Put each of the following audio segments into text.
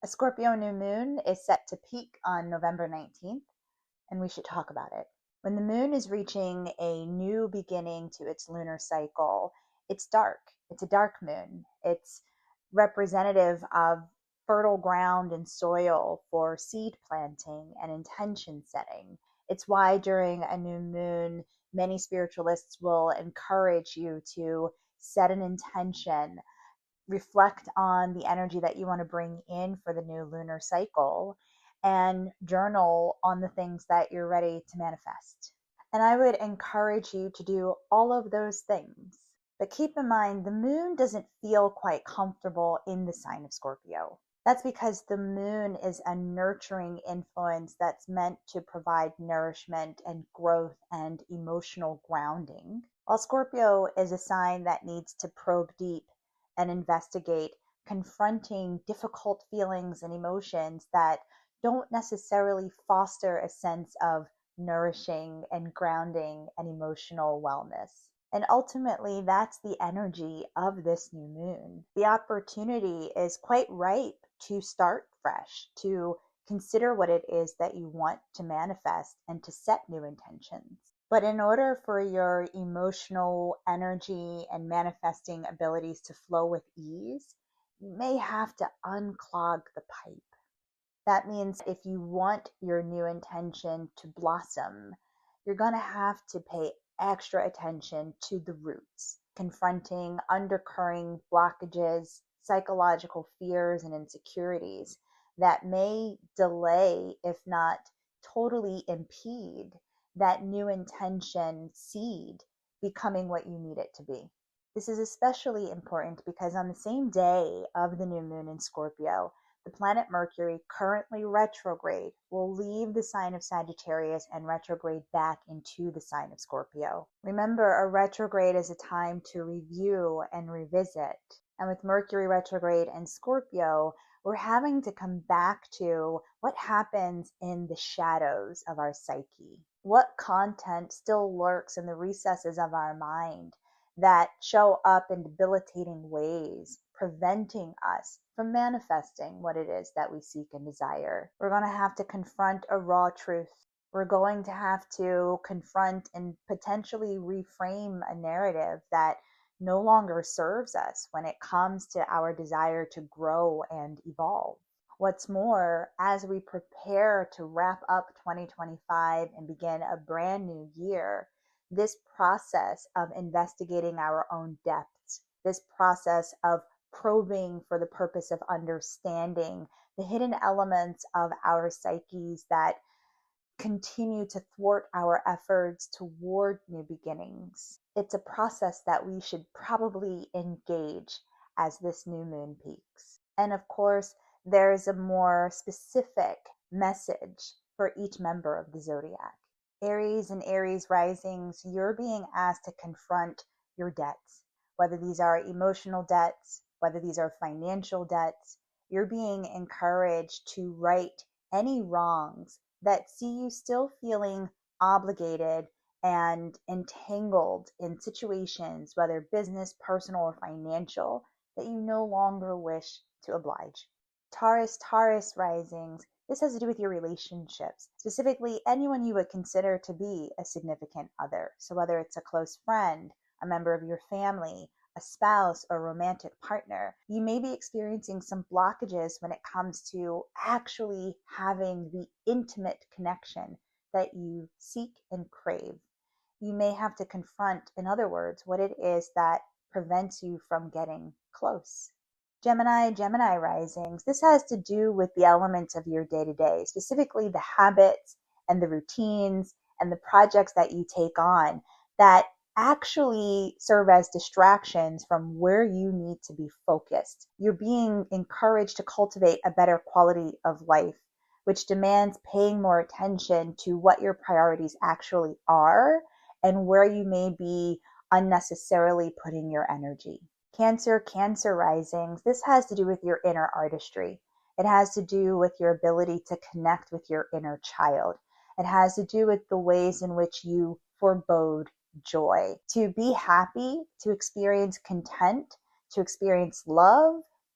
A Scorpio new moon is set to peak on November 19th, and we should talk about it. When the moon is reaching a new beginning to its lunar cycle, it's dark. It's a dark moon. It's representative of fertile ground and soil for seed planting and intention setting. It's why during a new moon, many spiritualists will encourage you to set an intention, reflect on the energy that you want to bring in for the new lunar cycle, and journal on the things that you're ready to manifest. And I would encourage you to do all of those things. But keep in mind, the moon doesn't feel quite comfortable in the sign of Scorpio. That's because the moon is a nurturing influence that's meant to provide nourishment and growth and emotional grounding, while Scorpio is a sign that needs to probe deep and investigate, confronting difficult feelings and emotions that don't necessarily foster a sense of nourishing and grounding and emotional wellness. And ultimately, that's the energy of this new moon. The opportunity is quite ripe to start fresh, to consider what it is that you want to manifest and to set new intentions. But in order for your emotional energy and manifesting abilities to flow with ease, you may have to unclog the pipe. That means if you want your new intention to blossom, you're going to have to pay extra attention to the roots, confronting undercurrent blockages, psychological fears, and insecurities that may delay, if not totally impede, that new intention seed becoming what you need it to be. This is especially important because on the same day of the new moon in Scorpio, the planet Mercury, currently retrograde, will leave the sign of Sagittarius and retrograde back into the sign of Scorpio. Remember, a retrograde is a time to review and revisit. And with Mercury retrograde and Scorpio, we're having to come back to what happens in the shadows of our psyche. What content still lurks in the recesses of our mind that show up in debilitating ways, preventing us from manifesting what it is that we seek and desire. We're going to have to confront a raw truth. We're going to have to confront and potentially reframe a narrative that no longer serves us when it comes to our desire to grow and evolve. What's more, as we prepare to wrap up 2025 and begin a brand new year, this process of investigating our own depths, this process of probing for the purpose of understanding the hidden elements of our psyches that continue to thwart our efforts toward new beginnings. It's a process that we should probably engage as this new moon peaks. And of course, there's a more specific message for each member of the zodiac. Aries and Aries risings, you're being asked to confront your debts, whether these are emotional debts, whether these are financial debts. You're being encouraged to right any wrongs that see you still feeling obligated and entangled in situations, whether business, personal, or financial, that you no longer wish to oblige. Taurus risings, this has to do with your relationships, specifically anyone you would consider to be a significant other. So whether it's a close friend, a member of your family, a spouse, or romantic partner, you may be experiencing some blockages when it comes to actually having the intimate connection that you seek and crave. You may have to confront, in other words, what it is that prevents you from getting close. Gemini risings, this has to do with the elements of your day-to-day, specifically the habits and the routines and the projects that you take on that actually serve as distractions from where you need to be focused. You're being encouraged to cultivate a better quality of life, which demands paying more attention to what your priorities actually are and where you may be unnecessarily putting your energy. Cancer risings, this has to do with your inner artistry. It has to do with your ability to connect with your inner child. It has to do with the ways in which you forebode joy, to be happy, to experience content, to experience love,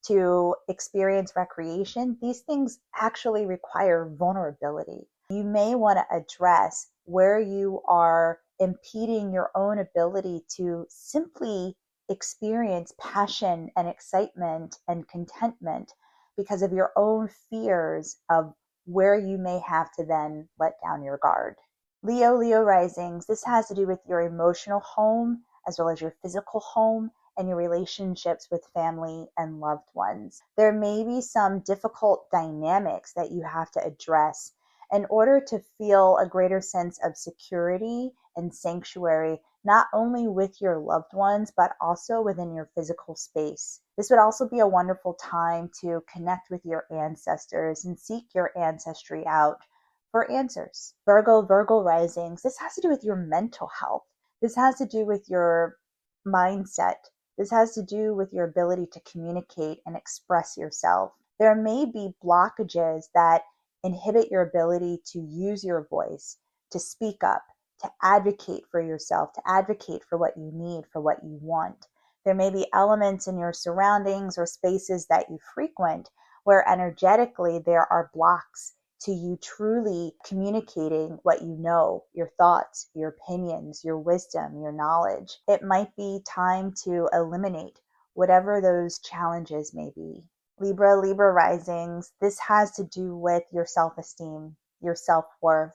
to experience recreation, these things actually require vulnerability. You may want to address where you are impeding your own ability to simply experience passion and excitement and contentment because of your own fears of where you may have to then let down your guard. Leo risings, this has to do with your emotional home as well as your physical home and your relationships with family and loved ones. There may be some difficult dynamics that you have to address in order to feel a greater sense of security and sanctuary, not only with your loved ones, but also within your physical space. This would also be a wonderful time to connect with your ancestors and seek your ancestry out for answers. Virgo risings, this has to do with your mental health. This has to do with your mindset. This has to do with your ability to communicate and express yourself. There may be blockages that inhibit your ability to use your voice, to speak up, to advocate for yourself, to advocate for what you need, for what you want. There may be elements in your surroundings or spaces that you frequent where energetically there are blocks to you truly communicating what you know, your thoughts, your opinions, your wisdom, your knowledge. It might be time to eliminate whatever those challenges may be. Libra risings, this has to do with your self-esteem, your self-worth,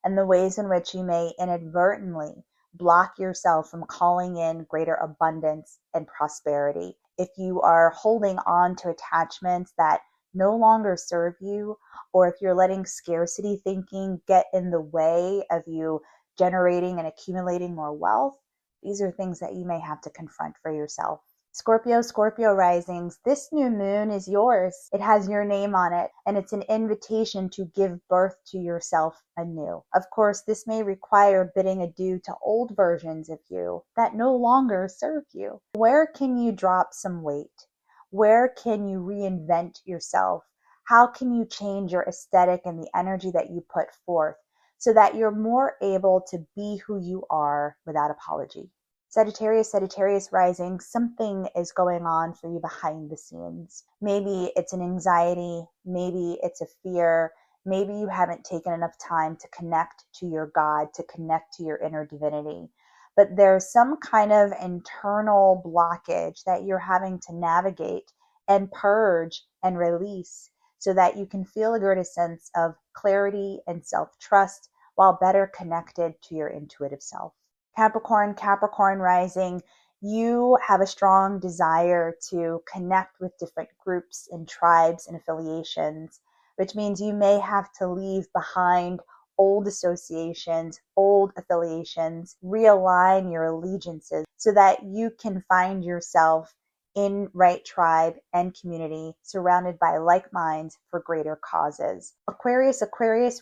and the ways in which you may inadvertently block yourself from calling in greater abundance and prosperity. If you are holding on to attachments that no longer serve you, or if you're letting scarcity thinking get in the way of you generating and accumulating more wealth, these are things that you may have to confront for yourself. Scorpio risings, this new moon is yours. It has your name on it, and it's an invitation to give birth to yourself anew. Of course, this may require bidding adieu to old versions of you that no longer serve you. Where can you drop some weight? Where can you reinvent yourself? How can you change your aesthetic and the energy that you put forth so that you're more able to be who you are without apology? Sagittarius rising, something is going on for you behind the scenes. Maybe it's an anxiety, maybe it's a fear, maybe you haven't taken enough time to connect to your God, to connect to your inner divinity. But there's some kind of internal blockage that you're having to navigate and purge and release so that you can feel a greater sense of clarity and self-trust while better connected to your intuitive self. Capricorn rising, you have a strong desire to connect with different groups and tribes and affiliations, which means you may have to leave behind old associations, old affiliations, realign your allegiances so that you can find yourself in right tribe and community surrounded by like minds for greater causes. Aquarius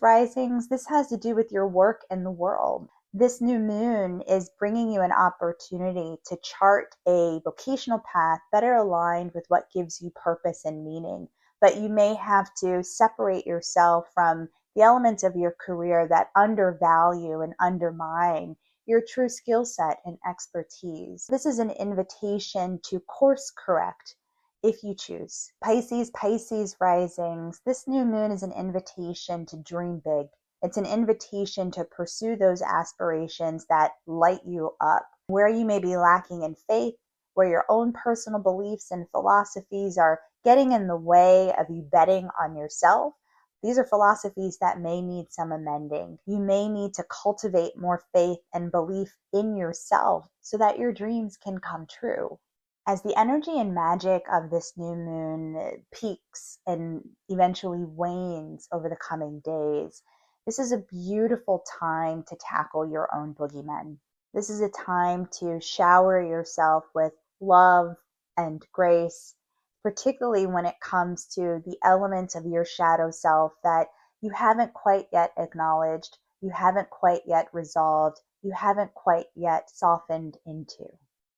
risings, this has to do with your work in the world. This new moon is bringing you an opportunity to chart a vocational path better aligned with what gives you purpose and meaning. But you may have to separate yourself from the elements of your career that undervalue and undermine your true skill set and expertise. This is an invitation to course correct if you choose. Pisces risings, this new moon is an invitation to dream big. It's an invitation to pursue those aspirations that light you up. Where you may be lacking in faith, where your own personal beliefs and philosophies are getting in the way of you betting on yourself, these are philosophies that may need some amending. You may need to cultivate more faith and belief in yourself so that your dreams can come true. As the energy and magic of this new moon peaks and eventually wanes over the coming days, this is a beautiful time to tackle your own boogeymen. This is a time to shower yourself with love and grace, particularly when it comes to the elements of your shadow self that you haven't quite yet acknowledged, you haven't quite yet resolved, you haven't quite yet softened into.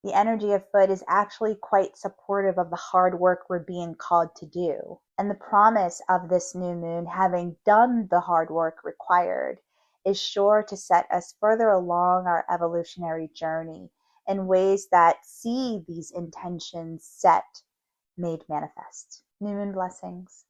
The energy afoot is actually quite supportive of the hard work we're being called to do. And the promise of this new moon, having done the hard work required, is sure to set us further along our evolutionary journey in ways that see these intentions set made manifest. New moon blessings.